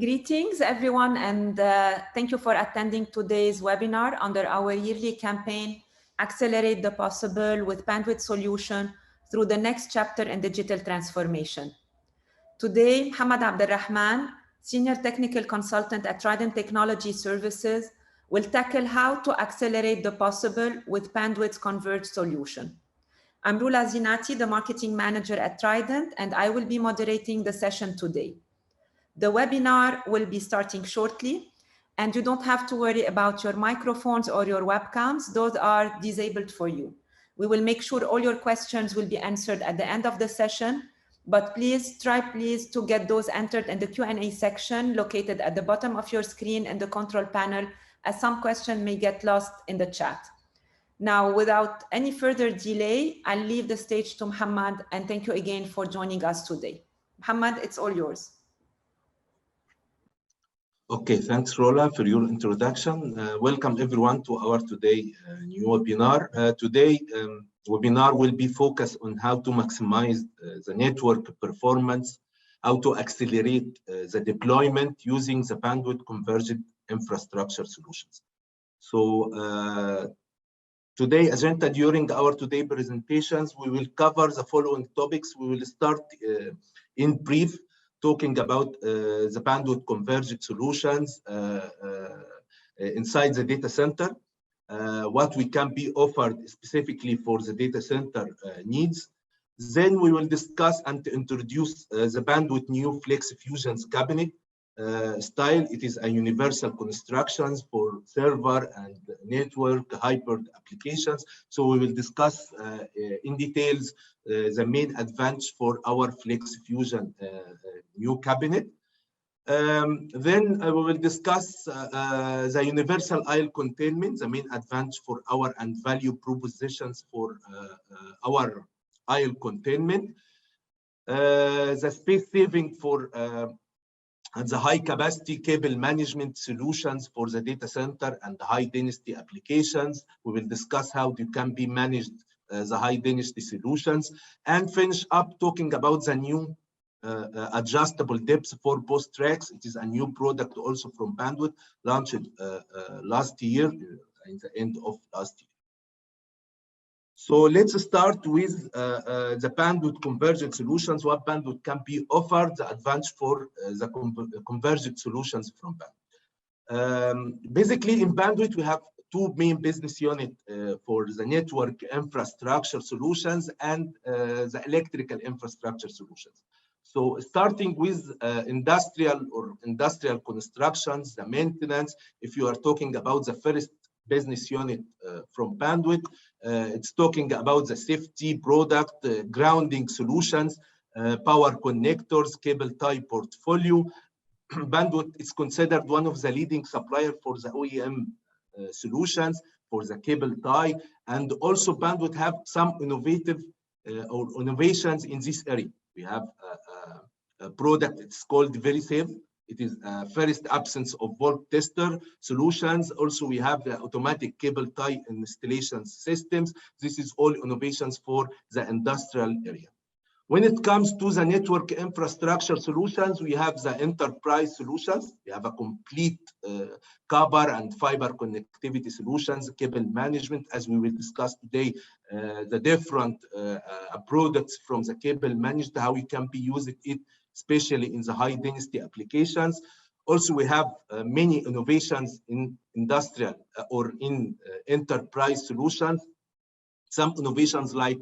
Greetings, everyone, and thank you for attending today's webinar under our yearly campaign, Accelerate the Possible with Panduit Solutions through the next chapter in digital transformation. Today, Mohamed Abdel Rahman, Senior Technical Consultant at Trident Technology Services, will tackle how to accelerate the possible with Panduit's Converged solution. I'm Rula Zinati, the Marketing Manager at Trident, and I will be moderating the session today. The webinar will be starting shortly, and you don't have to worry about your microphones or your webcams. Those are disabled for you. We will make sure all your questions will be answered at the end of the session, but please try to get those entered in the Q&A section located at the bottom of your screen in the control panel, as some questions may get lost in the chat. Now, without any further delay, I'll leave the stage to Mohamed, and thank you again for joining us today. Mohamed, it's all yours. Okay, thanks, Rola, for your introduction. Welcome, everyone, to our today new webinar. Today, webinar will be focused on how to maximize the network performance, how to accelerate the deployment using the Panduit Converged infrastructure solutions. So, today agenda during our today presentations, we will cover the following topics. We will start in brief, talking about the Panduit Converged solutions inside the data center, what we can be offered specifically for the data center needs. Then we will discuss and introduce the Panduit new FlexFusion Cabinet style. It is a universal construction for server and network hybrid applications. So we will discuss in details the main advantage for our FlexFusion new cabinet. Then we will discuss the universal Aisle Containment, the main advantage for our and value propositions for our Aisle Containment, the space saving for and the high capacity cable management solutions for the data center and the high density applications. We will discuss how they can be managed, the high density solutions, and finish up talking about the new adjustable depths for post tracks. It is a new product also from Panduit, launched last year, in the end of last year. So let's start with the Panduit Converged solutions, what Panduit can be offered, the advantage for the Converged solutions from Panduit. Basically, in Panduit, we have two main business units for the network infrastructure solutions and the electrical infrastructure solutions. So starting with industrial constructions, the maintenance, if you are talking about the first business unit from Panduit, it's talking about the safety product, grounding solutions, power connectors, cable tie portfolio. Panduit is considered one of the leading suppliers for the OEM solutions for the cable tie, and also Panduit have some innovations in this area. We have a product, it's called Very Safe. It is first absence of volt tester solutions. Also, we have the automatic cable tie installation systems. This is all innovations for the industrial area. When it comes to the network infrastructure solutions, we have the enterprise solutions. We have a complete copper and fiber connectivity solutions, cable management, as we will discuss today, the different products from the cable management, how we can be using it, especially in the high density applications. Also, we have many innovations in industrial or in enterprise solutions. Some innovations like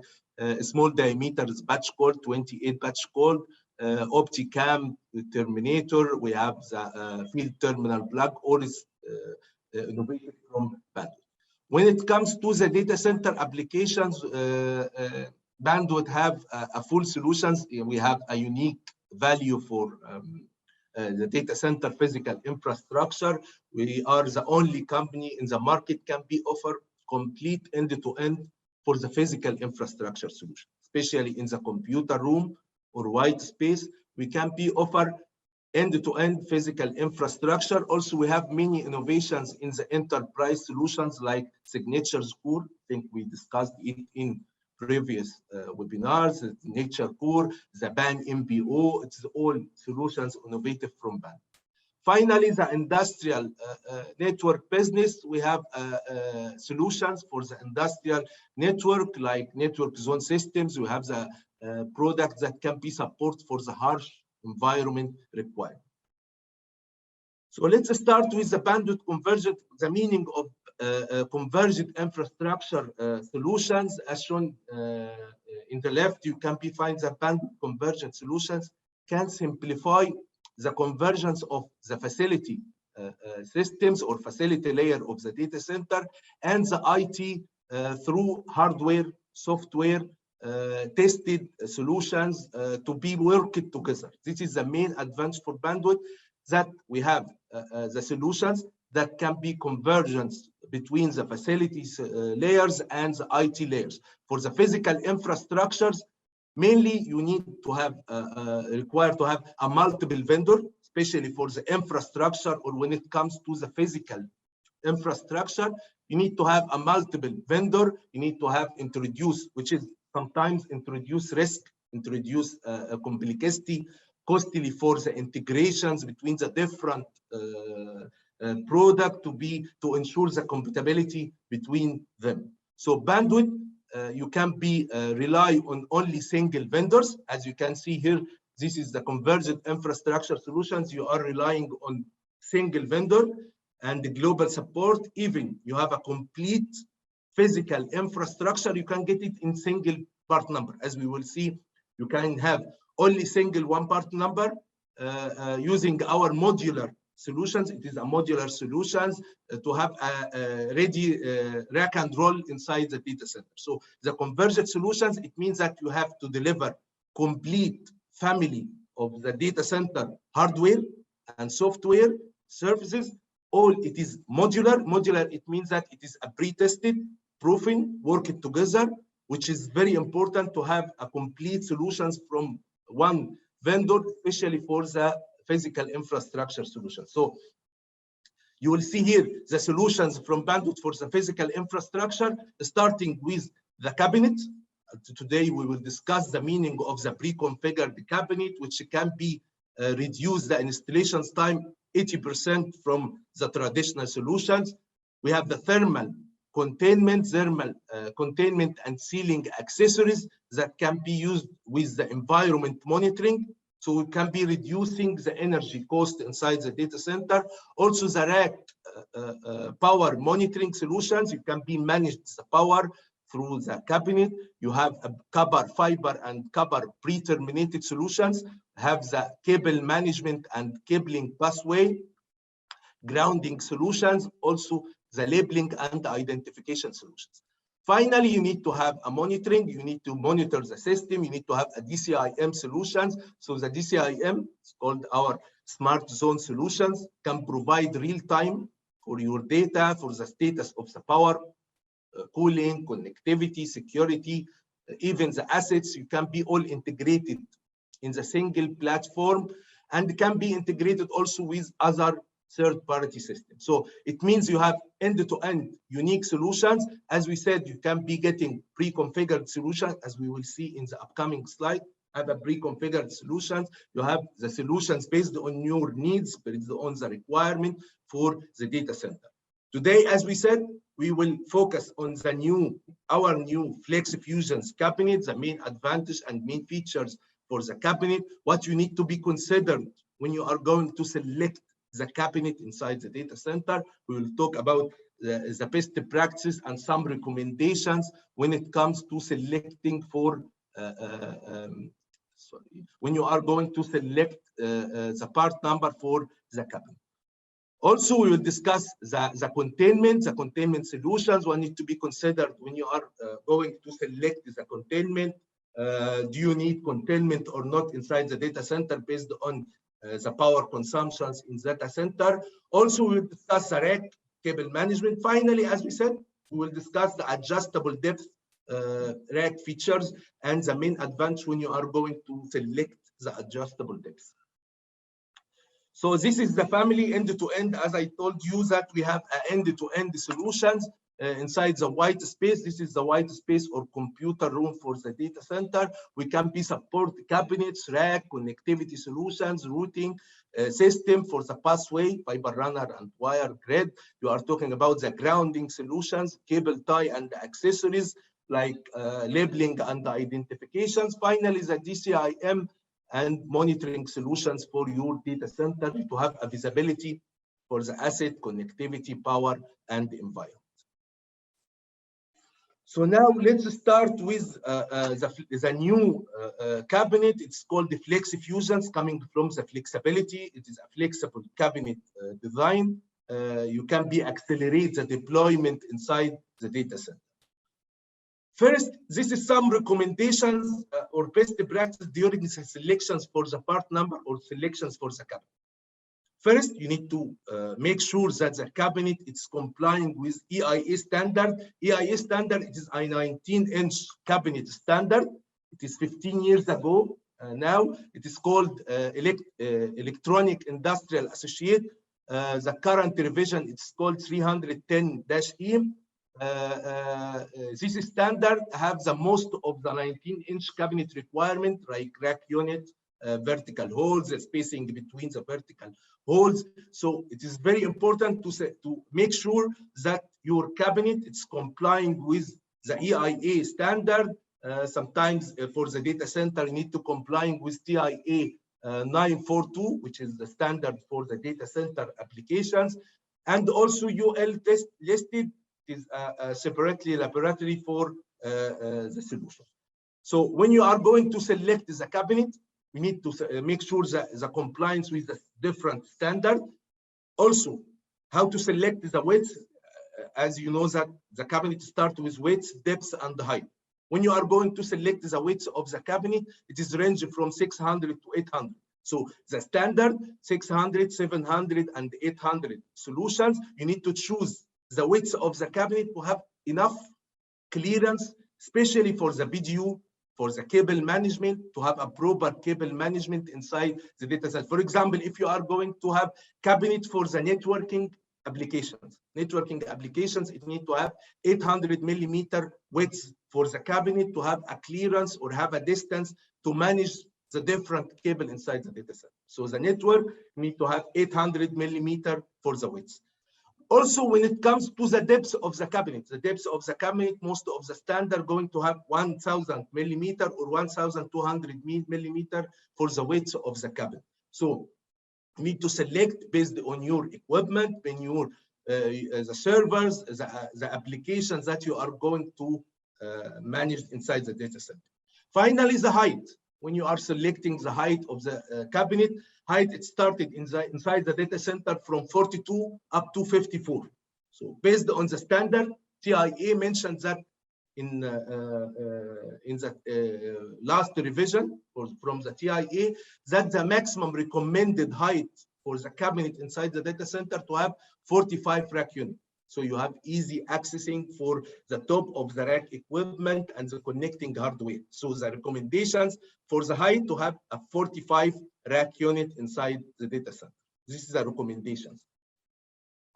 small diameters batch cord, 28 batch cord, OptiCam terminator. We have the field terminal plug, all is innovated from Panduit. When it comes to the data center applications, Panduit have a full solutions. We have a unique value for the data center physical infrastructure. We are the only company in the market can be offered complete end-to-end for the physical infrastructure solution, especially in the computer room or white space. We can be offered end-to-end physical infrastructure. Also, we have many innovations in the enterprise solutions like signatures core. I think we discussed it in previous webinars, the Nature Core, the BAN MBO. It's all solutions innovative from BAN. Finally, the industrial network business, we have solutions for the industrial network, like network zone systems. We have the products that can be support for the harsh environment requirement. So let's start with the Panduit Converged, the meaning of converged infrastructure solutions. As shown in the left, you can find the Panduit Convergent Solutions can simplify the convergence of the facility systems or facility layer of the data center and the IT through hardware, software, tested solutions to be worked together. This is the main advantage for Panduit, that we have the solutions that can be convergence between the facilities layers and the IT layers. For the physical infrastructures, mainly you need to have required to have a multiple vendor, especially for the infrastructure, or when it comes to the physical infrastructure, you need to have a multiple vendor. You need to have introduce, which is sometimes introduce risk, introduce complexity, costly for the integrations between the different product to ensure the compatibility between them. So Panduit, you can be rely on only single vendors. As you can see here, this is the convergent infrastructure solutions. You are relying on single vendor and the global support. Even you have a complete physical infrastructure, you can get it in single part number. As we will see, you can have only single one part number using our modular solutions. It is a modular solutions to have a ready rack and roll inside the data center. So the convergent solutions, it means that you have to deliver complete family of the data center hardware and software services. All it is modular. Modular, it means that it is a pre-tested, proven, working together, which is very important to have a complete solutions from one vendor, especially for the physical infrastructure solution. So you will see here the solutions from Panduit for the physical infrastructure, starting with the cabinet. Today we will discuss the meaning of the pre-configured cabinet, which can be reduce the installations time 80% from the traditional solutions. We have the thermal containment, containment and sealing accessories that can be used with the environment monitoring. So we can be reducing the energy cost inside the data center. Also the rack power monitoring solutions, you can be managed the power through the cabinet. You have a copper, fiber and copper pre-terminated solutions, have the cable management and cabling pathway, grounding solutions, also the labeling and identification solutions. Finally, you need to have a monitoring. You need to monitor the system. You need to have a DCIM solutions. So the DCIM, it's called our Smart Zone Solutions, can provide real time for your data, for the status of the power, cooling, connectivity, security, even the assets. You can be all integrated in the single platform and can be integrated also with other third-party systems. So it means you have end-to-end unique solutions. As we said, you can be getting pre-configured solutions, as we will see in the upcoming slide. Have a pre-configured solutions. You have the solutions based on your needs, based on the requirement for the data center. Today, as we said, we will focus on our new FlexFusion cabinet, the main advantage and main features for the cabinet, what you need to be considered when you are going to select the cabinet inside the data center. We will talk about the best practices and some recommendations when it comes to selecting for when you are going to select the part number for the cabinet. Also, we will discuss the containment solutions. What need to be considered when you are going to select the containment. Do you need containment or not inside the data center based on the power consumptions in the data center? Also, we will discuss the rack cable management. Finally, as we said, we will discuss the adjustable depth rack features and the main advantage when you are going to select the adjustable depth. So this is the family end-to-end. As I told you that we have end-to-end solutions. inside the white space. This is the white space or computer room for the data center. We can be support cabinets, rack, connectivity solutions, routing system for the pathway, fiber runner and wire grid. You are talking about the grounding solutions, cable tie and accessories like labeling and identifications. Finally, the DCIM and monitoring solutions for your data center to have a visibility for the asset, connectivity, power, and environment. So now let's start with the new cabinet. It's called the FlexFusions, coming from the flexibility. It is a flexible cabinet design. You can accelerate the deployment inside the data center. First, this is some recommendations or best practice during the selections for the part number or selections for the cabinet. First, you need to make sure that the cabinet is complying with EIA standard. EIA standard, it is a 19-inch cabinet standard. It is 15 years ago. Now it is called Electronic Industrial Associate. The current revision, it's called 310-E. This standard have the most of the 19-inch cabinet requirement, like rack unit, vertical holes, the spacing between the vertical holes. So it is very important to make sure that your cabinet is complying with the EIA standard. Sometimes for the data center, you need to complying with TIA 942, which is the standard for the data center applications. And also UL test listed is separately laboratory for the solution. So when you are going to select the cabinet, we need to make sure that the compliance with the different standard. Also, how to select the width. As you know that the cabinet starts with width, depth, and height. When you are going to select the width of the cabinet, it is range from 600 to 800. So the standard 600, 700, and 800 solutions, you need to choose the width of the cabinet to have enough clearance, especially for the BDU, for the cable management, to have a proper cable management inside the data set. For example, if you are going to have cabinet for the networking applications, it need to have 800 millimeter width for the cabinet to have a clearance or have a distance to manage the different cable inside the data set. So the network need to have 800 millimeter for the width. Also, when it comes to the depth of the cabinet, most of the standard going to have 1,000 millimeter or 1,200 millimeter for the width of the cabinet. So you need to select based on your equipment, when your the servers, the applications that you are going to manage inside the data center. Finally, the height. When you are selecting the height of the cabinet, it started inside the data center from 42 up to 54. So based on the standard, TIA mentioned that in the last revision from the TIA, that the maximum recommended height for the cabinet inside the data center to have 45 rack units. So you have easy accessing for the top of the rack equipment and the connecting hardware. So the recommendations for the height to have a 45 rack unit inside the data center. This is the recommendations.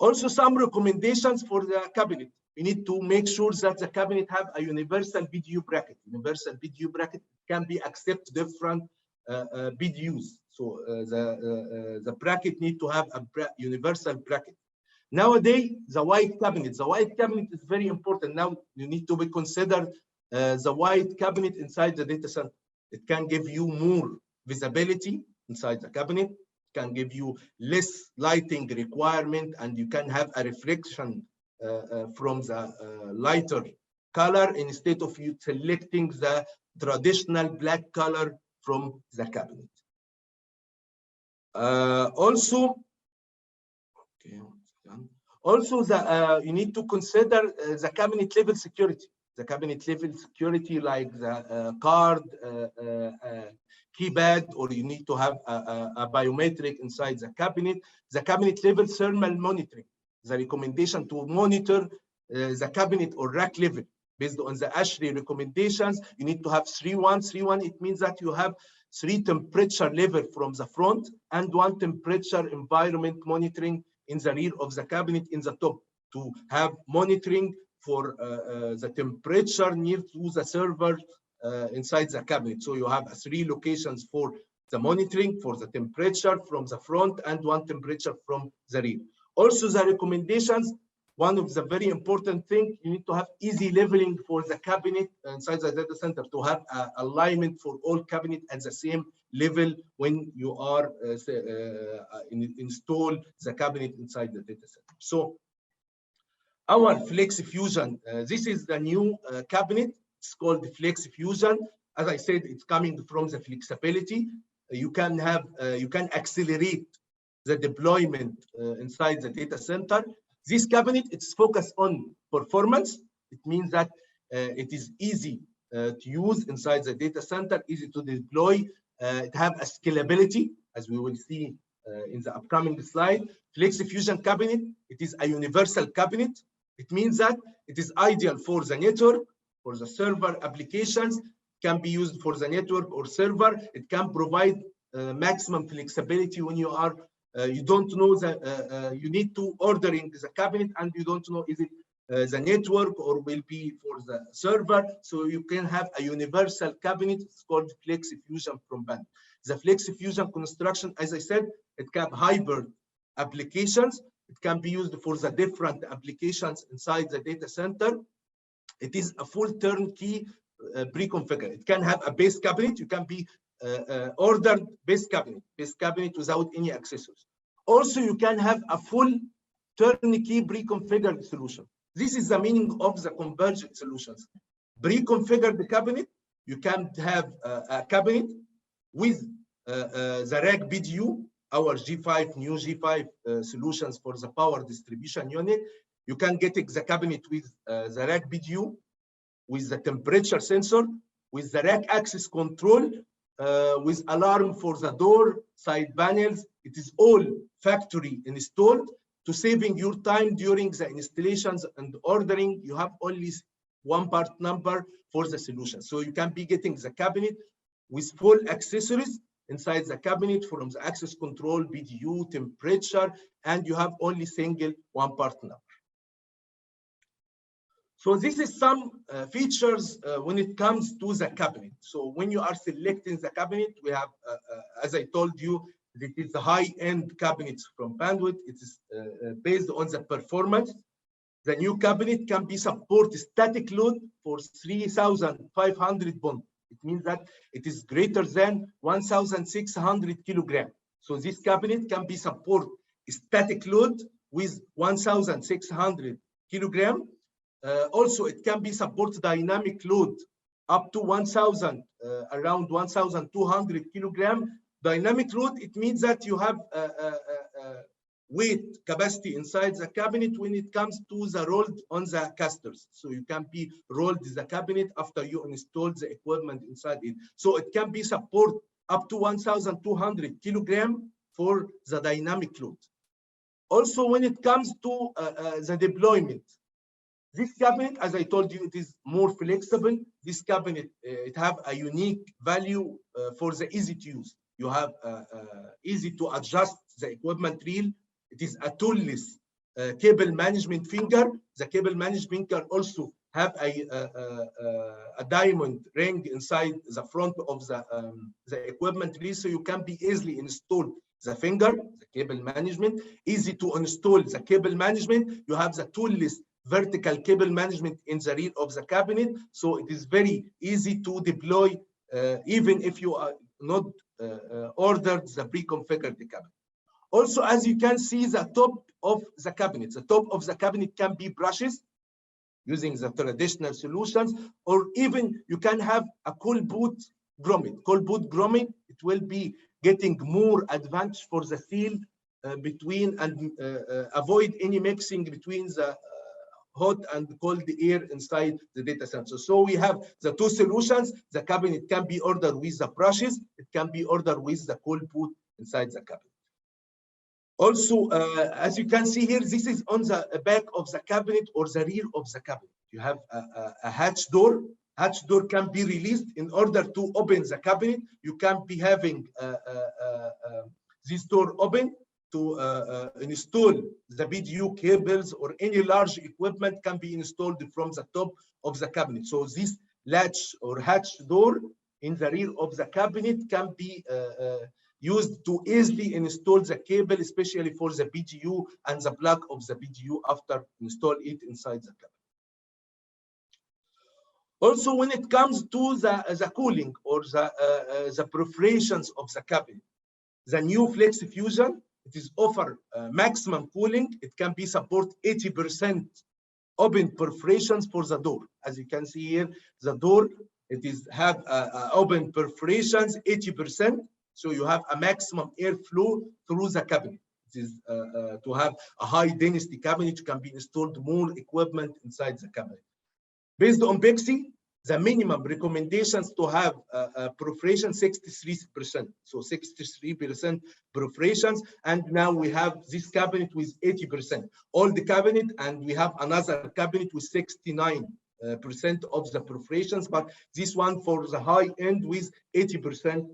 Also some recommendations for the cabinet. You need to make sure that the cabinet have a universal BDU bracket. Universal BDU bracket can be accept different BDUs. So the bracket need to have a universal bracket. Nowadays, the white cabinet is very important. Now you need to be considered the white cabinet inside the data center. It can give you more visibility inside the cabinet, can give you less lighting requirement, and you can have a reflection from the lighter color instead of you selecting the traditional black color from the cabinet. Also, you need to consider the cabinet level security. The cabinet level security, like the card, keypad, or you need to have a biometric inside the cabinet. The cabinet level thermal monitoring. The recommendation to monitor the cabinet or rack level based on the ASHRAE recommendations. You need to have 3-1. 3-1, it means that you have 3 temperature level from the front and 1 temperature environment monitoring in the rear of the cabinet in the top to have monitoring for the temperature near to the server inside the cabinet. So you have 3 locations for the monitoring, for the temperature from the front, and 1 temperature from the rear. Also, the recommendations, one of the very important thing, you need to have easy leveling for the cabinet inside the data center to have alignment for all cabinet at the same level when you are install the cabinet inside the data center. So our FlexFusion, this is the new cabinet. It's called FlexFusion. As I said, it's coming from the flexibility. You can accelerate the deployment inside the data center. This cabinet, it's focused on performance. It means that it is easy to use inside the data center, easy to deploy. It have a scalability, as we will see in the upcoming slide. FlexFusion cabinet, it is a universal cabinet. It means that it is ideal for the network, for the server applications, can be used for the network or server. It can provide maximum flexibility when you are you don't know that you need to ordering the cabinet and you don't know is it the network or will be for the server. So you can have a universal cabinet. It's called FlexFusion from Panduit. The FlexFusion construction, as I said, it can have hybrid applications. It can be used for the different applications inside the data center. It is a full turnkey pre-configured. It can have a base cabinet. You can be ordered base cabinet without any accessories. Also, you can have a full turnkey pre-configured solution. This is the meaning of the Converged solutions. Pre-configured cabinet, you can have a cabinet with the rack BDU, our G5, new G5 solutions for the power distribution unit. You can get the cabinet with the rack BDU, with the temperature sensor, with the rack access control, with alarm for the door, side panels. It is all factory installed to saving your time during the installations and ordering. You have only 1 part number for the solution. So you can be getting the cabinet with full accessories inside the cabinet from the access control, BDU, temperature, and you have only single 1 part number. So this is some features when it comes to the cabinet. So when you are selecting the cabinet, we have, as I told you, it is the high-end cabinets from Panduit. It is based on the performance. The new cabinet can be support static load for 3,500 bond. It means that it is greater than 1,600 kilogram. So this cabinet can be support static load with 1,600 kilogram. Also, it can be support dynamic load up to 1,000, around 1,200 kilogram. Dynamic load, it means that you have weight capacity inside the cabinet when it comes to the rolled on the casters. So you can be rolled the cabinet after you install the equipment inside it. So it can be support up to 1,200 kilogram for the dynamic load. Also, when it comes to the deployment, this cabinet, as I told you, it is more flexible. This cabinet, it have a unique value for the easy to use. You have easy to adjust the equipment reel. It is a toolless cable management finger. The cable management finger also have a diamond ring inside the front of the equipment reel, so you can be easily install the finger, the cable management. Easy to install the cable management. You have the toolless vertical cable management in the rear of the cabinet, so it is very easy to deploy even if you are not ordered the pre-configured cabinet. Also, as you can see, the top of the cabinet can be brushes using the traditional solutions, or even you can have a cold boot grommet. Cold boot grommet, it will be getting more advantage for the seal between and avoid any mixing between the hot and cold air inside the data center. So we have the 2 solutions. The cabinet can be ordered with the brushes. It can be ordered with the cold boot inside the cabinet. Also, as you can see here, this is on the back of the cabinet or the rear of the cabinet. You have a hatch door. Hatch door can be released in order to open the cabinet. You can be having this door open install the BDU cables or any large equipment can be installed from the top of the cabinet. So this latch or hatch door in the rear of the cabinet can be used to easily install the cable, especially for the BDU and the plug of the BDU after install it inside the cabinet. Also, when it comes to the cooling or the perforations of the cabinet, the new FlexFusion, it is offer maximum cooling. It can be support 80% open perforations for the door. As you can see here, the door, it is have open perforations 80%. So you have a maximum airflow through the cabinet. It is to have a high density cabinet, you can be installed more equipment inside the cabinet. Based on Bexi, the minimum recommendations to have perforation 63%. So 63% perforations, and now we have this cabinet with 80%. All the cabinet, and we have another cabinet with 69% of the perforations, but this one for the high end with 80%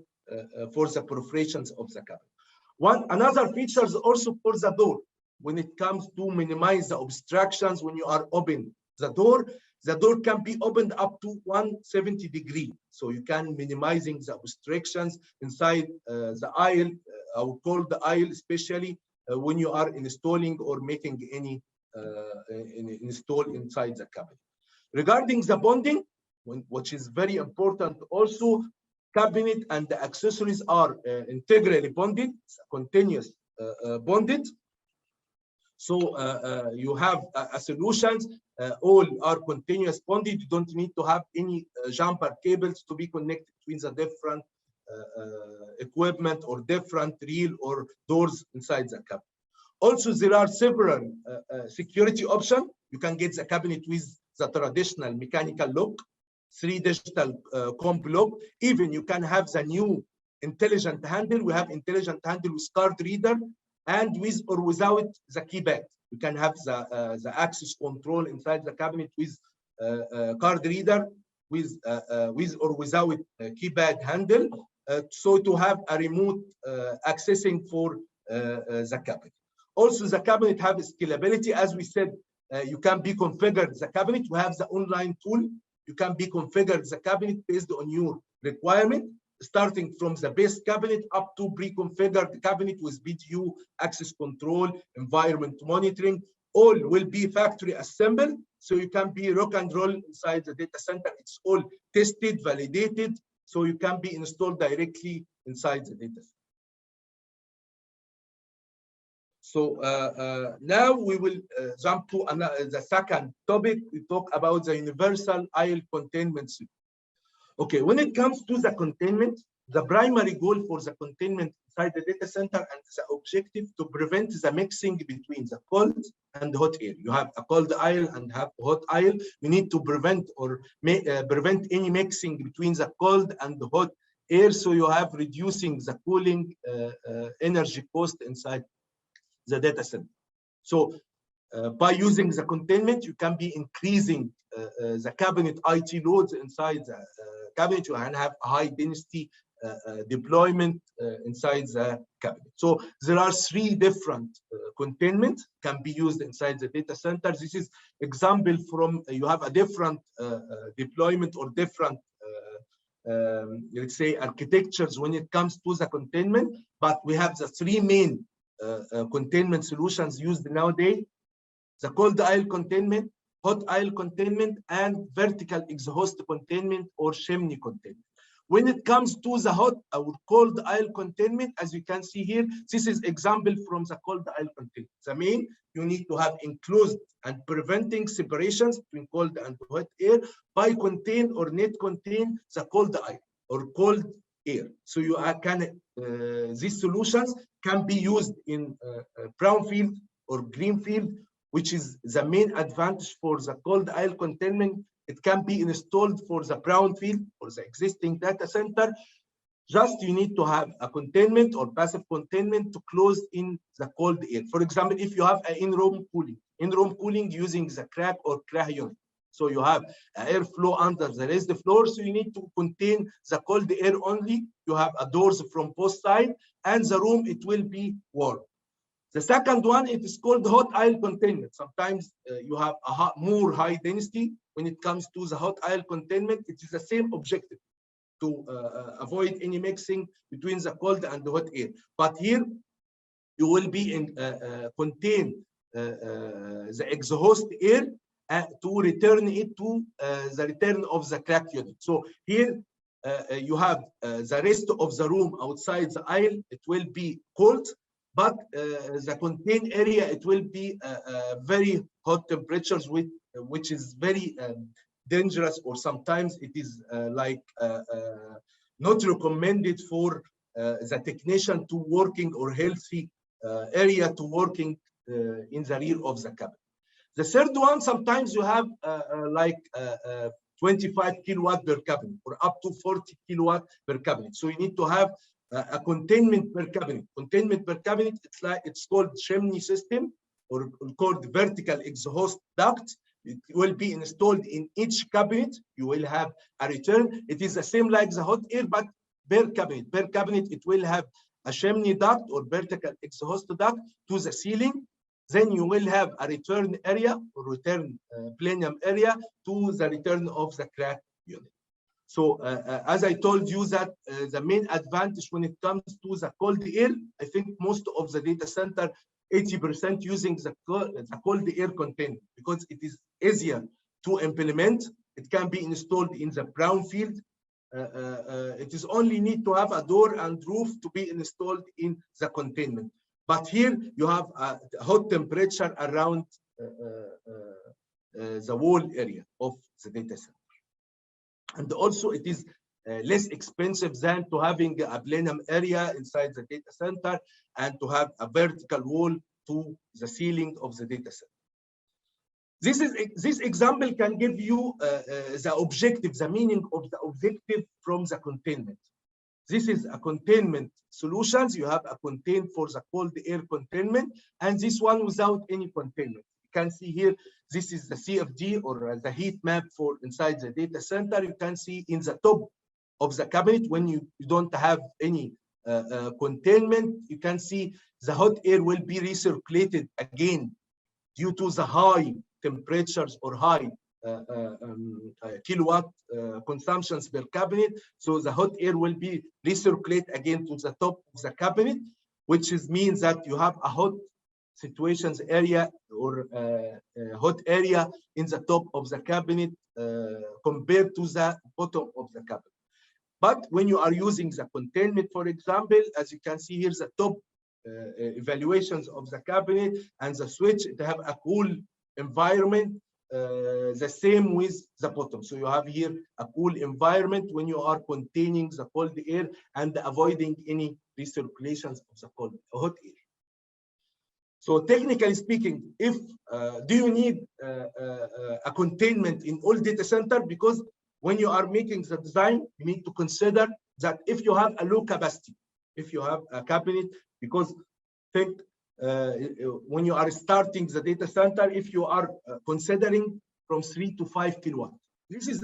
for the perforations of the cabinet. Another features also for the door, when it comes to minimize the obstructions when you are open the door can be opened up to 170 degrees. So you can minimizing the obstructions inside the aisle, I would call the aisle, especially when you are installing or making any install inside the cabinet. Regarding the bonding, which is very important also, cabinet and the accessories are integrally bonded, continuous bonded. So you have solutions, all are continuous bonded. You don't need to have any jumper cables to be connected between the different equipment or different reel or doors inside the cabinet. Also, there are several security options. You can get the cabinet with the traditional mechanical lock, 3 digital comp lock. Even you can have the new intelligent handle. We have intelligent handle with card reader, and with or without the keypad. You can have the access control inside the cabinet with card reader, with or without keypad handle, so to have a remote accessing for the cabinet. Also, the cabinet have scalability. As we said, you can be configured the cabinet. We have the online tool. You can be configured the cabinet based on your requirement, starting from the base cabinet up to pre-configured cabinet with BDU, access control, environment monitoring. All will be factory assembled, so you can be rock and roll inside the data center. It's all tested, validated, so you can be installed directly inside the data center. So now we will jump to the second topic. We talk about the universal Iron Containment. Okay, when it comes to the containment, the primary goal for the containment inside the data center and the objective to prevent the mixing between the cold and hot air. You have a cold aisle and have a hot aisle. We need to prevent or prevent any mixing between the cold and the hot air. So you have reducing the cooling energy cost inside the data center. So by using the containment, you can be increasing the cabinet IT loads inside the cabinet. You can have a high density deployment inside the cabinet. So there are 3 different containment can be used inside the data center. This is example from you have a different deployment or different let's say architectures when it comes to the containment, but we have the 3 main containment solutions used nowadays: the cold aisle containment, hot aisle containment, and vertical exhaust containment or chimney containment. When it comes to the hot or cold aisle containment, as you can see here, this is example from the cold aisle containment. The main, you need to have enclosed and preventing separations between cold and hot air by contain or net contain the cold aisle or cold air. So you can these solutions can be used in brownfield or greenfield, which is the main advantage for the cold aisle containment. It can be installed for the brownfield or the existing data center. Just you need to have a containment or passive containment to close in the cold air. For example, if you have an in-room cooling using the crack or CRAH unit. So you have airflow under the raised floor, so you need to contain the cold air only. You have doors from both sides, and the room, it will be warm. The second one, it is called hot aisle containment. Sometimes you have a more high density. When it comes to the hot aisle containment, it is the same objective to avoid any mixing between the cold and the hot air. But here you will be in contain the exhaust air to return it to the return of the crack unit. So here you have the rest of the room outside the aisle, it will be cold, but the contained area, it will be very hot temperatures, which is very dangerous, or sometimes it is not recommended for the technician to working, or healthy area to working in the rear of the cabin. The third one, sometimes you have 25 kilowatt per cabinet, or up to 40 kilowatt per cabinet. So you need to have a containment per cabinet. Containment per cabinet, it's called chimney system, or called vertical exhaust duct. It will be installed in each cabinet. You will have a return. It is the same like the hot air, but per cabinet. Per cabinet, it will have a chimney duct or vertical exhaust duct to the ceiling. Then you will have a return area, or return plenum area to the return of the crack unit. So as I told you that the main advantage when it comes to the cold air, I think most of the data center, 80% using the cold air containment, because it is easier to implement. It can be installed in the brownfield. It is only need to have a door and roof to be installed in the containment. But here you have a hot temperature around the wall area of the data center. And also it is less expensive than to having a plenum area inside the data center and to have a vertical wall to the ceiling of the data center. This example can give you the objective, the meaning of the objective from the containment. This is a containment solutions. You have a contain for the cold air containment, and this one without any containment. You can see here, this is the CFD, or the heat map for inside the data center. You can see in the top of the cabinet, when you don't have any containment, you can see the hot air will be recirculated again due to the high temperatures or high kilowatt consumptions per cabinet. So the hot air will be recirculate again to the top of the cabinet, which means that you have a hot situations area, or hot area in the top of the cabinet compared to the bottom of the cabinet. But when you are using the containment, for example, as you can see here, the top evaluations of the cabinet and the switch, they have a cool environment, the same with the bottom. So you have here a cool environment when you are containing the cold air and avoiding any recirculations of the cold hot air. So technically speaking, if do you need a containment in all data center? Because when you are making the design, you need to consider that if you have a low capacity, if you have a cabinet, because think when you are starting the data center, if you are considering from 3 to 5 kilowatt, this is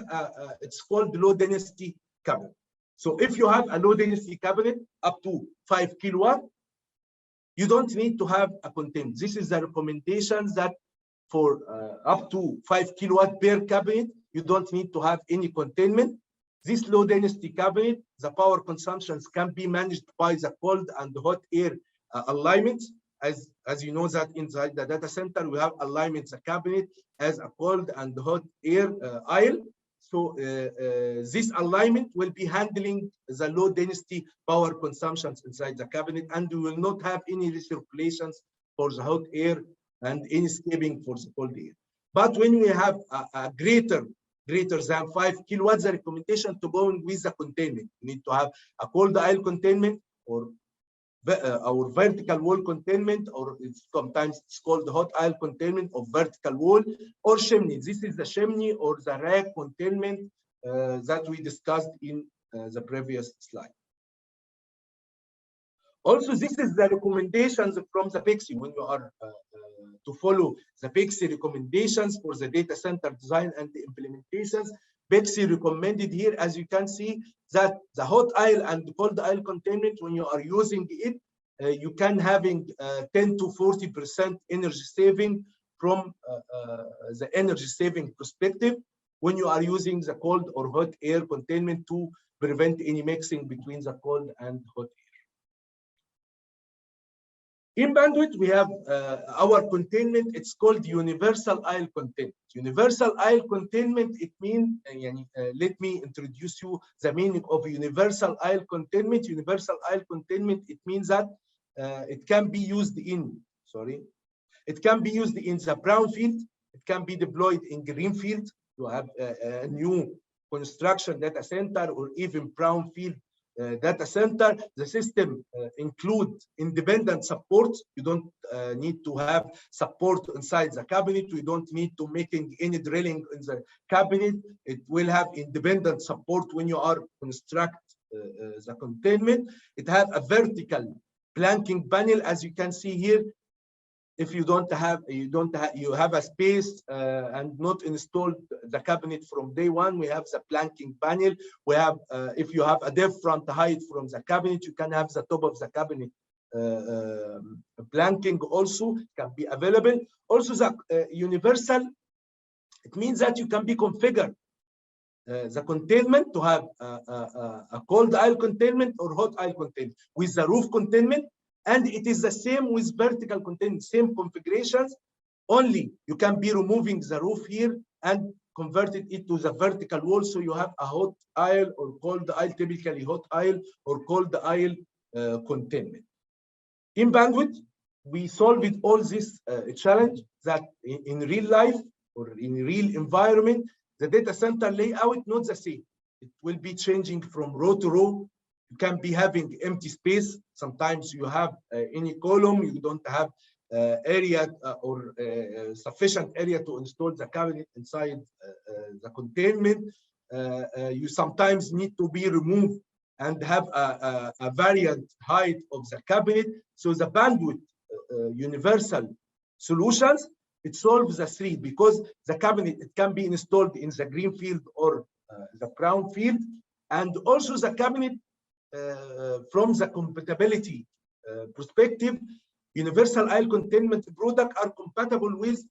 it's called low density cabinet. So if you have a low density cabinet up to 5 kilowatt, you don't need to have a containment. This is the recommendations that for up to 5 kilowatt per cabinet, you don't need to have any containment. This low density cabinet, the power consumptions can be managed by the cold and hot air alignments. As you know that inside the data center, we have alignments a cabinet as a cold and hot air aisle. So this alignment will be handling the low density power consumptions inside the cabinet, and we will not have any recirculations for the hot air and any escaping for the cold air. But when we have a greater than 5 kilowatts, the recommendation to go with the containment. You need to have a cold aisle containment, or our vertical wall containment, or sometimes it's called hot aisle containment of vertical wall, or chimney. This is the chimney or the rack containment that we discussed in the previous slide. Also, this is the recommendations from the Flexi when you are to follow the Flexi recommendations for the data center design and the implementations. Flexi recommended here, as you can see, that the hot aisle and the cold aisle containment, when you are using it, you can having 10 to 40% energy saving from the energy saving perspective when you are using the cold or hot air containment to prevent any mixing between the cold and hot air. In Panduit, we have our containment. It's called universal aisle containment. Universal aisle containment, it means, let me introduce you the meaning of universal aisle containment. Universal aisle containment, it means that it can be used in, it can be used in the brown field. It can be deployed in green field. You have a new construction data center or even brown field data center. The system includes independent support. You don't need to have support inside the cabinet. You don't need to making any drilling in the cabinet. It will have independent support when you are construct the containment. It has a vertical planking panel, as you can see here. If you have a space and not installed the cabinet from day one, we have the planking panel. We have, if you have a different height from the cabinet, you can have the top of the cabinet planking also can be available. Also, the universal, it means that you can be configured the containment to have a cold aisle containment or hot aisle containment with the roof containment. And it is the same with vertical containment, same configurations, only you can be removing the roof here and converted it to the vertical wall. So you have a hot aisle or cold aisle, typically hot aisle or cold aisle containment. In Panduit, we solved all this challenge that in real life or in real environment, the data center layout not the same. It will be changing from row to row. You can be having empty space. Sometimes you have any column, you don't have area or sufficient area to install the cabinet inside the containment. You sometimes need to be removed and have a variant height of the cabinet. So the Panduit universal solutions, it solves the three, because the cabinet, it can be installed in the green field or the brown field. And also the cabinet, from the compatibility perspective, universal aisle containment products are compatible with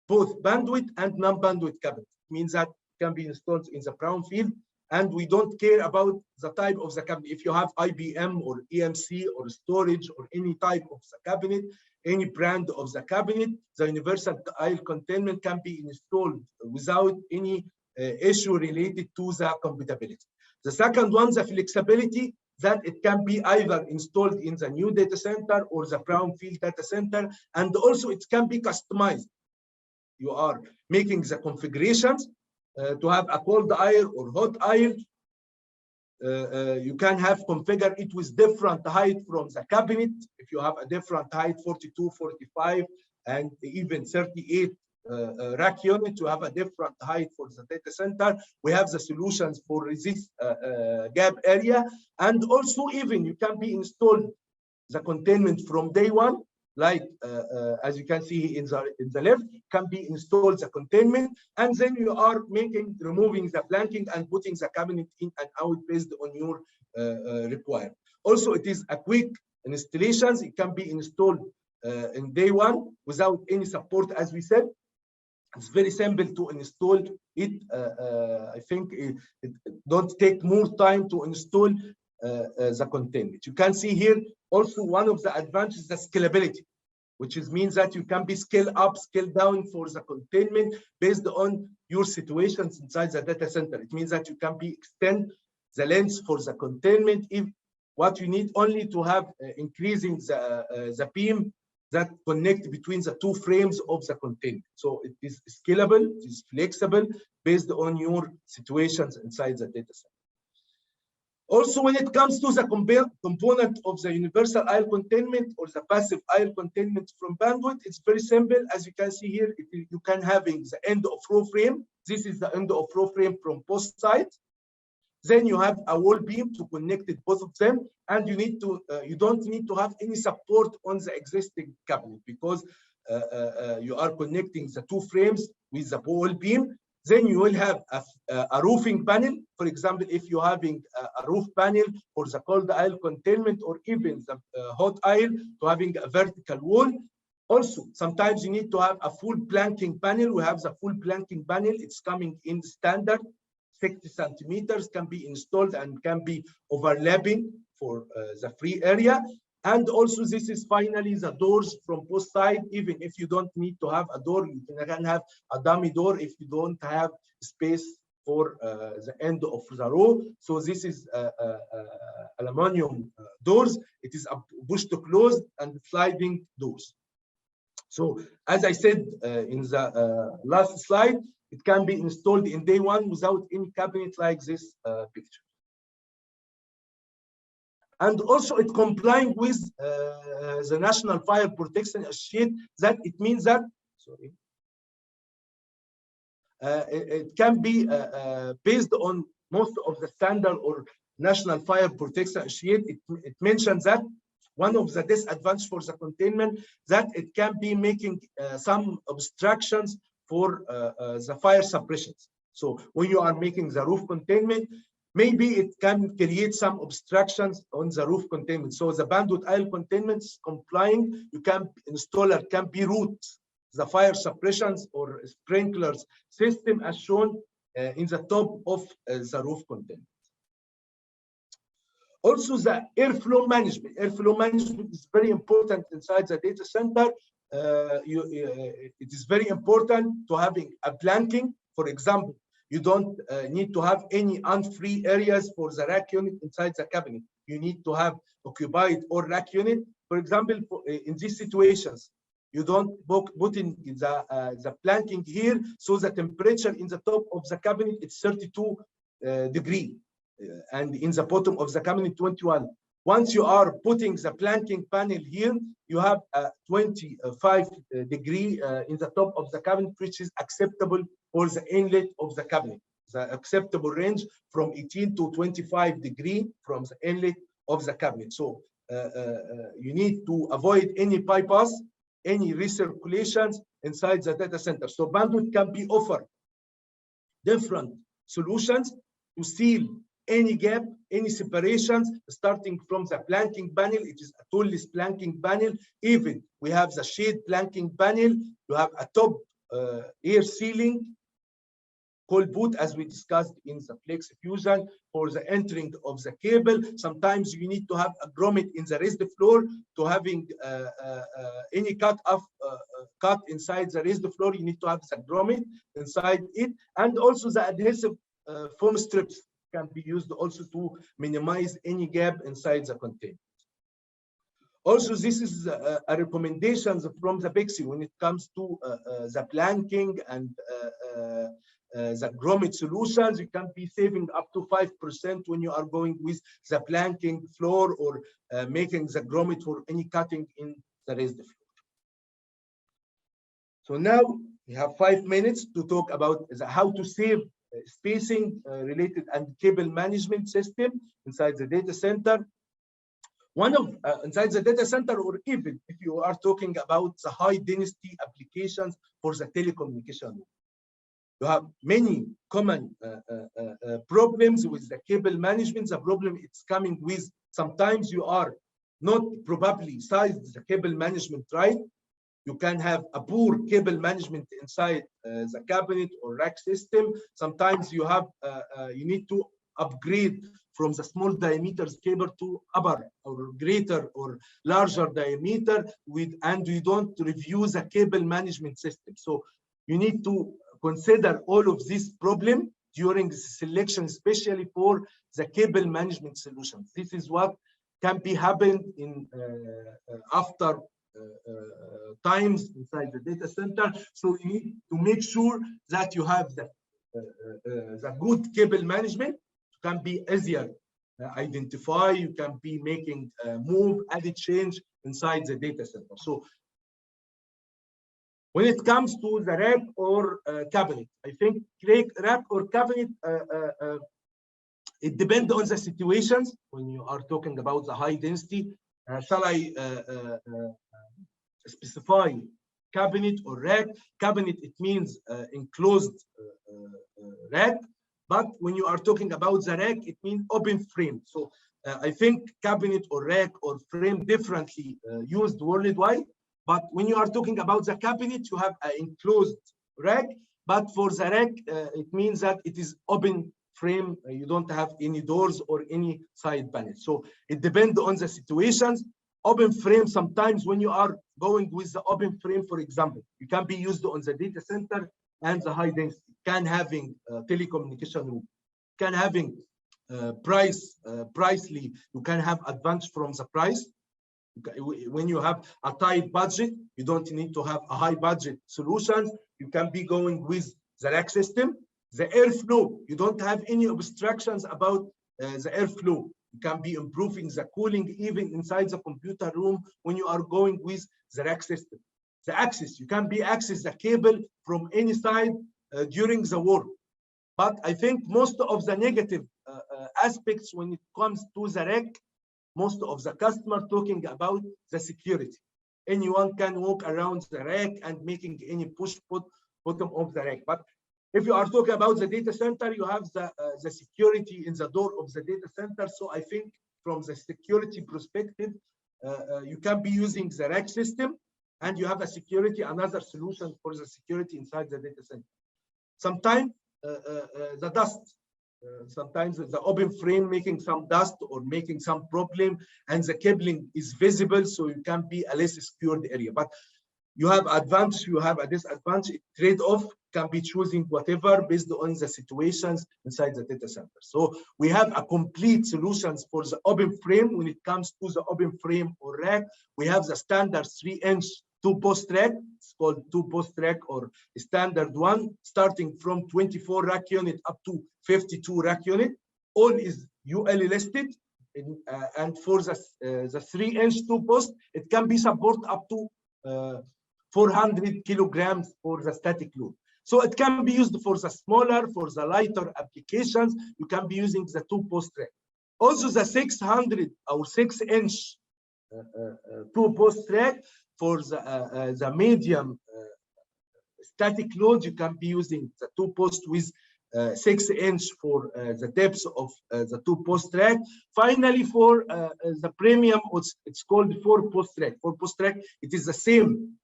both Panduit and non-Panduit cabinets. It means that it can be installed in the brown field, and we don't care about the type of the cabinet. If you have IBM or EMC or storage or any type of the cabinet, any brand of the cabinet, the universal aisle containment can be installed without any issue related to the compatibility. The second one, the flexibility, that it can be either installed in the new data center or the brownfield data center, and also it can be customized. You are making the configurations to have a cold aisle or hot aisle. You can have configured it with different height from the cabinet. If you have a different height, 42, 45, and even 38 rack unit, to have a different height for the data center. We have the solutions for this gap area, and also even you can be installed the containment from day one, like as you can see in the left, can be installed the containment, and then you are removing the planking and putting the cabinet in and out based on your requirement. Also, it is a quick installations. It can be installed in day one without any support, as we said. It's very simple to install it. I think it don't take more time to install the containment. You can see here also one of the advantages, the scalability, which means that you can be scale up, scale down for the containment based on your situations inside the data center. It means that you can be extend the length for the containment if what you need only to have increasing the beam that connect between the two frames of the containment. So it is scalable, it is flexible based on your situations inside the data center. Also, when it comes to the component of the universal aisle containment or the passive aisle containment from Panduit, it's very simple. As you can see here, you can having the end of row frame. This is the end of row frame from both sides. Then you have a wall beam to connect it, both of them, and you don't need to have any support on the existing cabinet, because you are connecting the two frames with the wall beam. Then you will have a roofing panel. For example, if you're having a roof panel for the cold aisle containment, or even the hot aisle, to having a vertical wall. Also, sometimes you need to have a full planking panel. We have the full planking panel. It's coming in standard, 60 centimeters, can be installed and can be overlapping for the free area. And also, this is finally the doors from both sides. Even if you don't need to have a door, you can have a dummy door if you don't have space for the end of the row. So this is aluminum doors. It is a push to close and sliding doors. So as I said in the last slide, it can be installed in day one without any cabinet like this picture. And also it complying with the National Fire Protection Association. That it means that, sorry, it can be based on most of the standard or National Fire Protection Association. It mentions that one of the disadvantages for the containment, that it can be making some obstructions for the fire suppressions. So when you are making the roof containment, maybe it can create some obstructions on the roof containment. So the Panduit Aisle Containment is complying. You can installer can be route the fire suppressions or sprinklers system as shown in the top of the roof containment. Also, the airflow management. Airflow management is very important inside the data center. It is very important to having a planking. For example, you don't need to have any unfree areas for the rack unit inside the cabinet. You need to have occupied or rack unit. For example, in these situations, you don't put in the planking here, so the temperature in the top of the cabinet is 32 degrees. And in the bottom of the cabinet 21. Once you are putting the planking panel here, you have a 25 degree in the top of the cabinet, which is acceptable for the inlet of the cabinet. The acceptable range from 18 to 25 degree from the inlet of the cabinet. So you need to avoid any bypass, any recirculations inside the data center. So Panduit can be offered different solutions to seal any gap, any separations, starting from the planking panel. It is a toolless planking panel. Even we have the shade planking panel. You have a top air sealing cold boot, as we discussed in the FlexFusion, for the entering of the cable. Sometimes you need to have a grommet in the raised floor to having any cut inside the raised floor. You need to have the grommet inside it, and also the adhesive foam strips can be used also to minimize any gap inside the container. Also, this is a recommendation from the Flexi when it comes to the planking and the grommet solutions. You can be saving up to 5% when you are going with the planking floor or making the grommet for any cutting in the raised floor. So now we have 5 minutes to talk about how to save spacing related and cable management system inside the data center. One of inside the data center, or even if you are talking about the high density applications for the telecommunication, you have many common problems with the cable management. The problem it's coming with, sometimes you are not probably sized the cable management right. You can have a poor cable management inside the cabinet or rack system. Sometimes you have you need to upgrade from the small diameters cable to upper or greater or larger diameter and you don't review the cable management system. So you need to consider all of this problem during the selection, especially for the cable management solutions. This is what can be happened in after times inside the data center. So you need to make sure that you have the good cable management. It can be easier identify. You can be making move, added change inside the data center. So when it comes to the rack or cabinet, I think rack or cabinet, it depends on the situations. When you are talking about the high density, shall I specify cabinet or rack. Cabinet, it means enclosed rack. But when you are talking about the rack, it means open frame. So I think cabinet or rack or frame differently used worldwide. But when you are talking about the cabinet, you have an enclosed rack. But for the rack, it means that it is open frame. You don't have any doors or any side panels. So it depends on the situations. Open frame, sometimes when you are going with the open frame, for example, you can be used on the data center and the high density, can having telecommunication room, can having pricely, you can have advantage from the price. When you have a tight budget, you don't need to have a high budget solutions. You can be going with the rack system. The airflow, you don't have any obstructions about the airflow. You can be improving the cooling even inside the computer room when you are going with the rack system. The access, you can be access the cable from any side during the work. But I think most of the negative aspects when it comes to the rack, most of the customer talking about the security. Anyone can walk around the rack and making any push bottom of the rack. But if you are talking about the data center, you have the security in the door of the data center. So I think from the security perspective, you can be using the rack system, and you have a security, another solution for the security inside the data center. Sometimes the dust, sometimes the open frame making some dust or making some problem, and the cabling is visible, so you can be a less secured area. But you have advantage, you have a disadvantage. Trade-off can be choosing whatever based on the situations inside the data center. So we have a complete solutions for the open frame. When it comes to the open frame or rack, we have the standard 3-inch 2-post rack. It's called 2-post rack or standard one, starting from 24 rack unit up to 52 rack unit. All is UL listed. And for the 3-inch 2-post, it can be support up to 400 kilograms for the static load. So it can be used for the smaller, for the lighter applications. You can be using the 2-post rack. Also the 600 or 6-inch 2-post rack for the medium static load. You can be using the 2-post with 6-inch for the depth of the 2-post rack. Finally, for the premium, it's called 4-post rack. 4-post rack, it is the same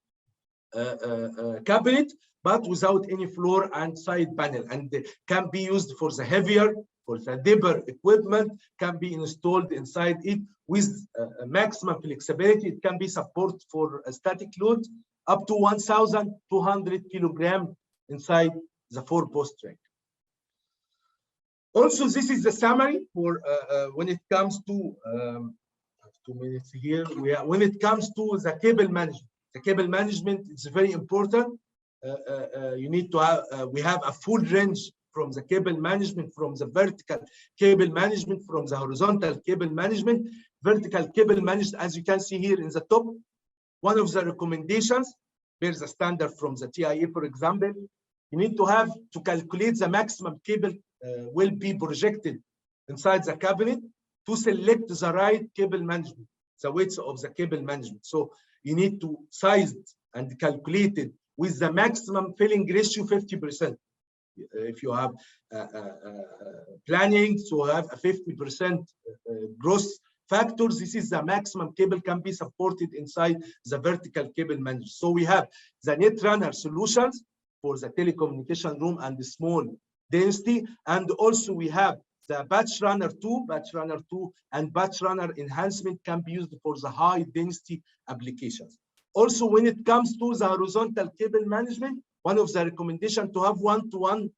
cabinet, but without any floor and side panel, and can be used for the heavier, for the deeper equipment, can be installed inside it with maximum flexibility. It can be support for a static load up to 1,200 kilograms inside the 4-post rack. Also, this is the summary for when it comes to 2 minutes here. When it comes to the cable management. The cable management is very important. You need to have, we have a full range from the cable management, from the vertical cable management, from the horizontal cable management. Vertical cable management, as you can see here in the top, one of the recommendations, there's a standard from the TIA, for example. You need to have to calculate the maximum cable will be projected inside the cabinet to select the right cable management, the width of the cable management. So you need to size it and calculate it with the maximum filling ratio 50%. If you have planning to have a 50% gross factor, this is the maximum cable can be supported inside the vertical cable management. So we have the net runner solutions for the telecommunication room and the small density, and also we have the batch runner 2, and batch runner enhancement can be used for the high density applications. Also, when it comes to the horizontal cable management, one of the recommendations to have 1-to-1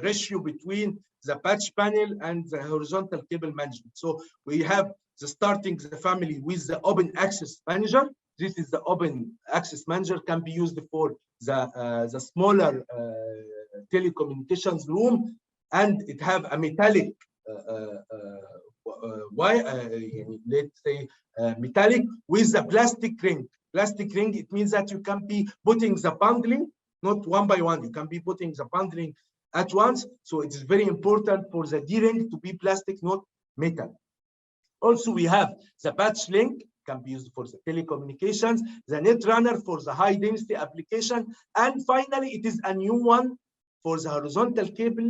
ratio between the patch panel and the horizontal cable management. So we have starting the family with the open access manager. This is the open access manager, can be used for the smaller telecommunications room, and it have a metallic let's say metallic with the plastic ring. Plastic ring, it means that you can be putting the bundling not one by one, you can be putting the bundling at once. So it is very important for the D-ring to be plastic, not metal. Also, we have the patch link, can be used for the telecommunications, the net runner for the high density application, and finally, it is a new one for the horizontal cable,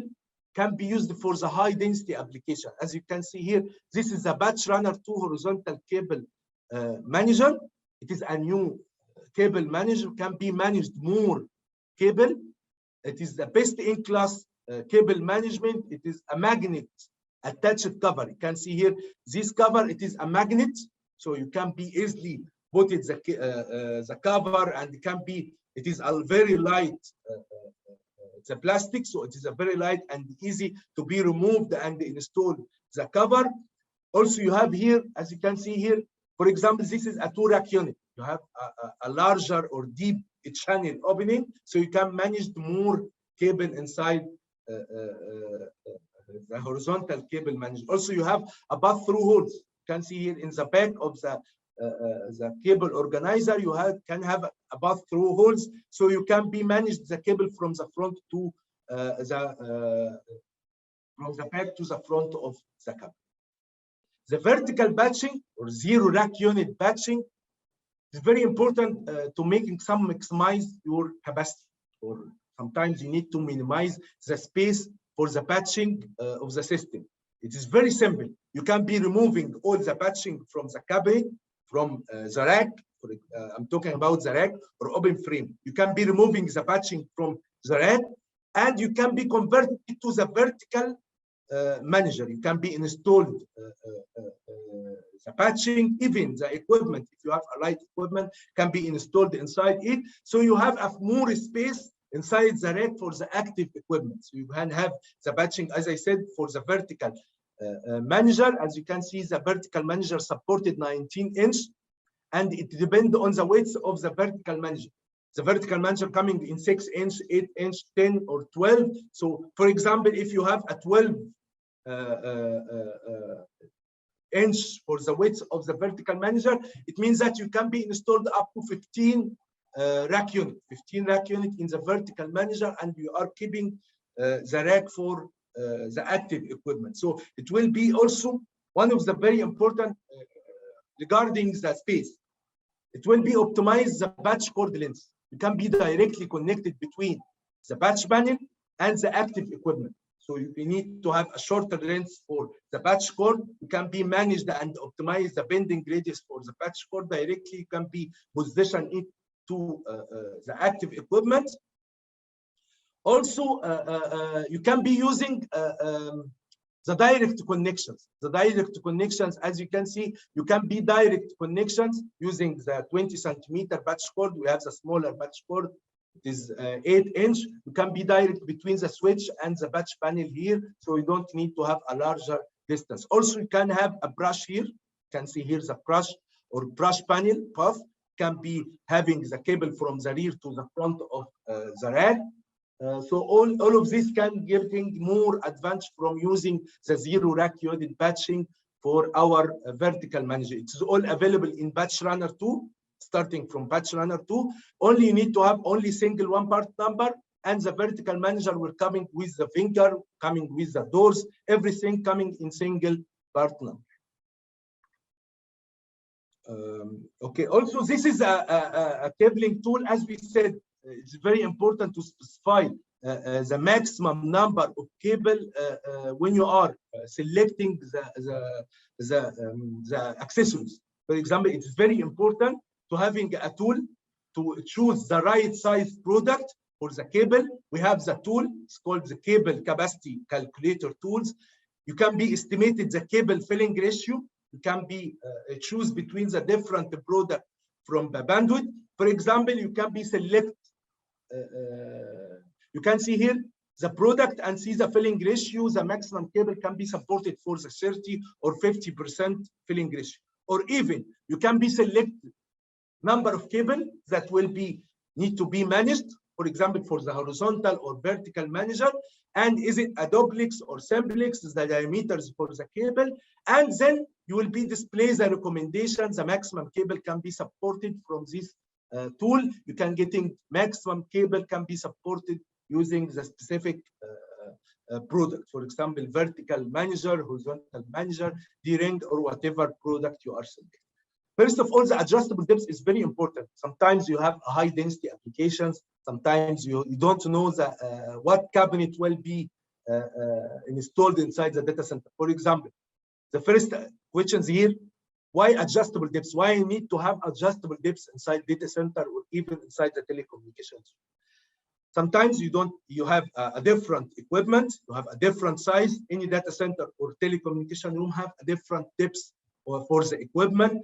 can be used for the high density application. As you can see here, this is the batch runner 2 horizontal cable manager. It is a new cable manager, can be managed more cable. It is the best in class cable management. It is a magnet attached cover. You can see here this cover, it is a magnet, so you can be easily put it the cover, and it is a very light, it's a plastic, so it is a very light and easy to be removed and installed the cover. Also, you have here, as you can see here, for example, this is a 2-rack unit. You have a larger or deep channel opening, so you can manage more cable inside the horizontal cable management. Also, you have a pass-through holes. You can see here in the back of the cable organizer, you can have a pass-through holes, so you can be managed the cable from the front to from the back to the front of the cable. The vertical batching or 0-rack unit batching is very important to maximize your capacity, or sometimes you need to minimize the space for the batching of the system. It is very simple. You can be removing all the batching from the cabinet, from the rack. I'm talking about the rack or open frame. You can be removing the batching from the rack, and you can be converted to the vertical manager. You can be installed the patching, even the equipment, if you have a light equipment, can be installed inside it. So you have more space inside the rack for the active equipment. So you can have the patching, as I said, for the vertical manager. As you can see, the vertical manager supported 19-inch, and it depends on the weights of the vertical manager. The vertical manager coming in 6-inch, 8-inch, 10 or 12. So for example, if you have a 12 inch for the width of the vertical manager, it means that you can be installed up to 15 rack unit, 15 rack unit in the vertical manager, and you are keeping the rack for the active equipment. So it will be also one of the very important regarding the space. It will be optimize the batch cord length. You can be directly connected between the batch panel and the active equipment. So you need to have a shorter length for the batch cord. You can be managed and optimize the bending radius for the batch cord directly. You can be position it to the active equipment. Also, you can be using the direct connections. The direct connections, as you can see, you can be direct connections using the 20-centimeter batch cord. We have the smaller batch cord. It is 8-inch. You can be direct between the switch and the batch panel here, so you don't need to have a larger distance. Also, you can have a brush here. You can see here the brush or brush panel path. Can be having the cable from the rear to the front of the rack. So all of this can getting more advantage from using the 0-rack unit batching for our vertical manager. It's all available in Batch Runner 2. Starting from Batch Runner 2, only you need to have only single one part number, and the vertical manager will coming with the finger, coming with the doors, everything coming in single part number. Okay, also this is a cabling tool. As we said, it's very important to specify the maximum number of cable when you are selecting the accessories. For example, it's very important to having a tool to choose the right size product for the cable. We have the tool, it's called the cable capacity calculator tools. You can be estimated the cable filling ratio. You can be choose between the different product from the Panduit. For example, you can be select, you can see here the product and see the filling ratio. The maximum cable can be supported for the 30 or 50% filling ratio. Or even you can be select number of cable that will be need to be managed, for example, for the horizontal or vertical manager, and is it a duplex or simplex, the diameters for the cable, and then you will be display the recommendations. The maximum cable can be supported from this tool. You can getting maximum cable can be supported using the specific product, for example, vertical manager, horizontal manager, D-ring, or whatever product you are selecting. First of all, the adjustable depth is very important. Sometimes you have high density applications. Sometimes you don't know what cabinet will be installed inside the data center. For example, the first questions here, why adjustable depths? Why you need to have adjustable depths inside data center or even inside the telecommunications? Sometimes you have a different equipment, you have a different size. Any data center or telecommunication room have a different depths for the equipment.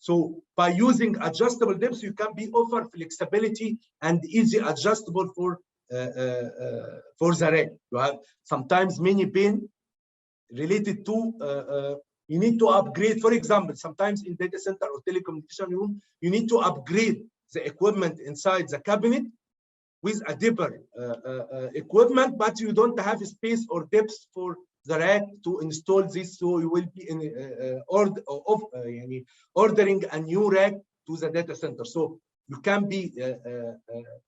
So by using adjustable depths, you can be offer flexibility and easy adjustable for the rack. You have sometimes many pin related to you need to upgrade. For example, sometimes in data center or telecommunication room, you need to upgrade the equipment inside the cabinet with a deeper equipment, but you don't have space or depth for the rack to install this, so you will be in ordering a new rack to the data center. So you can be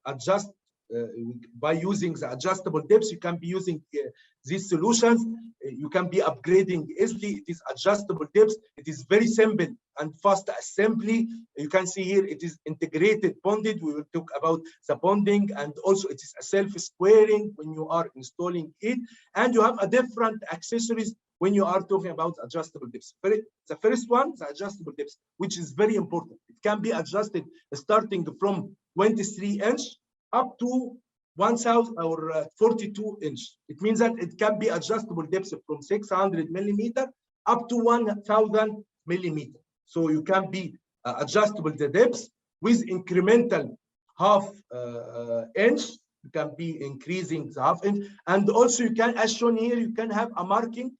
adjust by using the adjustable depths. You can be using these solutions. You can be upgrading easily. It is adjustable depths. It is very simple and fast assembly. You can see here it is integrated bonded. We will talk about the bonding, and also it is a self-squaring when you are installing it. And you have a different accessories when you are talking about adjustable depths. The first one, the adjustable depths, which is very important. It can be adjusted starting from 23" up to 1,000 or 42". It means that it can be adjustable depths from 600 millimeter up to 1,000 millimeter. So you can be adjustable the depths with incremental half inch. You can be increasing the half inch, and also you can, as shown here, you can have a marking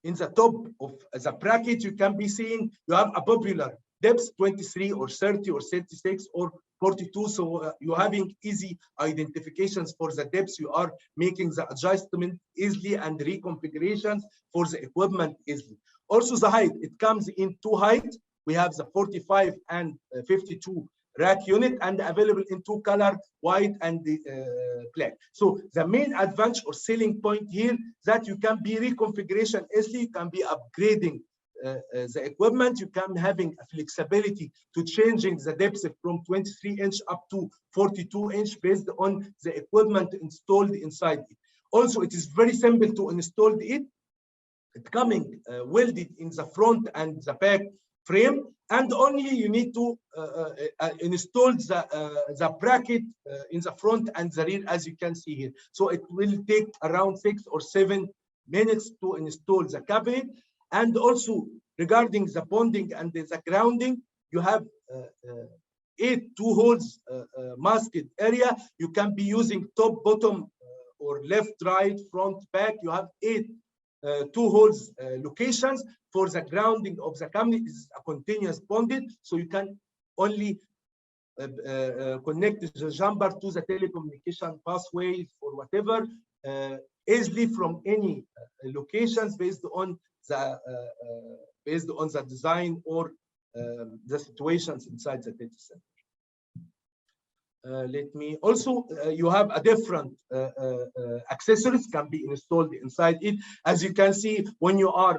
in the top of the bracket. You can be seeing you have a popular depth 23 or 30 or 36 or 42. So you're having easy identifications for the depths. You are making the adjustment easily and reconfigurations for the equipment easily. Also the height, it comes in two heights. We have the 45 and 52 rack unit, and available in two color, white and black. So the main advantage or selling point here that you can be reconfiguration easily. You can be upgrading the equipment. You can having a flexibility to changing the depth from 23" up to 42" based on the equipment installed inside it. Also, it is very simple to install it. It coming welded in the front and the back frame, and only you need to install the bracket in the front and the rear, as you can see here. So it will take around 6 or 7 minutes to install the cabinet. And also regarding the bonding and the grounding, you have 8 2 holes masked area. You can be using top, bottom, or left, right, front, back. You have 8 2 holes locations for the grounding of the cabinet. Is a continuous bonded, so you can only connect the jumper to the telecommunication pathways or whatever easily from any locations based on the design or the situations inside the data center. Let me also, you have a different accessories can be installed inside it. As you can see, when you are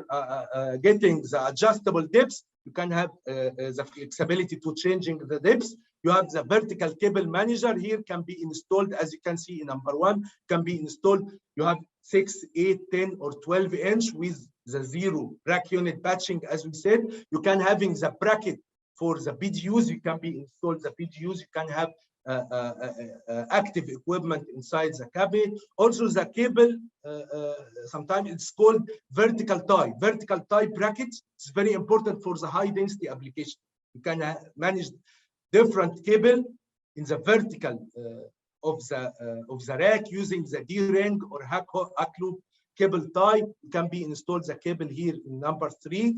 getting the adjustable depths, you can have the flexibility to changing the depths. You have the vertical cable manager here, can be installed. As you can see in number 1, can be installed. You have 6, 8, 10, or 12" with the 0 rack unit patching. As we said, you can having the bracket for the PDUs. You can be installed the PDUs. You can have active equipment inside the cabinet. Also the cable, sometimes it's called vertical tie. Vertical tie brackets is very important for the high density application. You can manage different cable in the vertical of the rack using the D-ring or hack loop cable tie. You can be installed the cable here in number 3.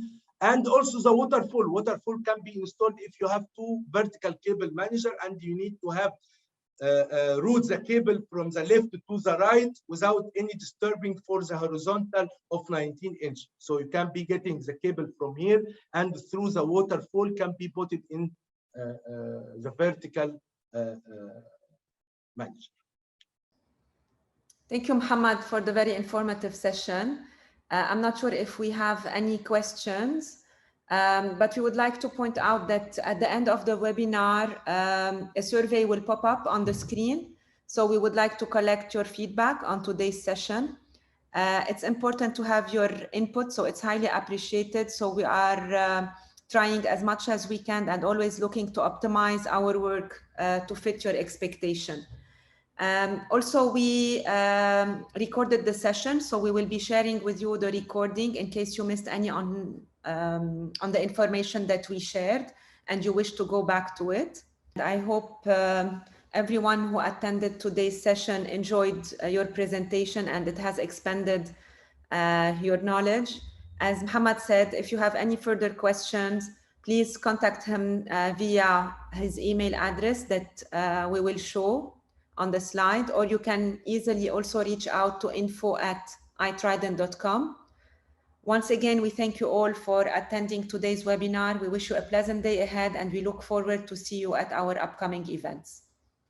And also the waterfall. Waterfall can be installed if you have 2 vertical cable manager and you need to have route the cable from the left to the right without any disturbing for the horizontal of 19". So you can be getting the cable from here, and through the waterfall can be put it in the vertical manager. Thank you, Mohamed, for the very informative session. I'm not sure if we have any questions. But we would like to point out that at the end of the webinar, a survey will pop up on the screen. So we would like to collect your feedback on today's session. It's important to have your input, so it's highly appreciated. So we are trying as much as we can and always looking to optimize our work to fit your expectation. Also, we recorded the session, so we will be sharing with you the recording in case you missed any on the information that we shared and you wish to go back to it. And I hope everyone who attended today's session enjoyed your presentation and it has expanded your knowledge. As Mohamed said, if you have any further questions, please contact him via his email address that we will show on the slide, or you can easily also reach out to info@itrident.com. Once again, we thank you all for attending today's webinar. We wish you a pleasant day ahead and we look forward to see you at our upcoming events.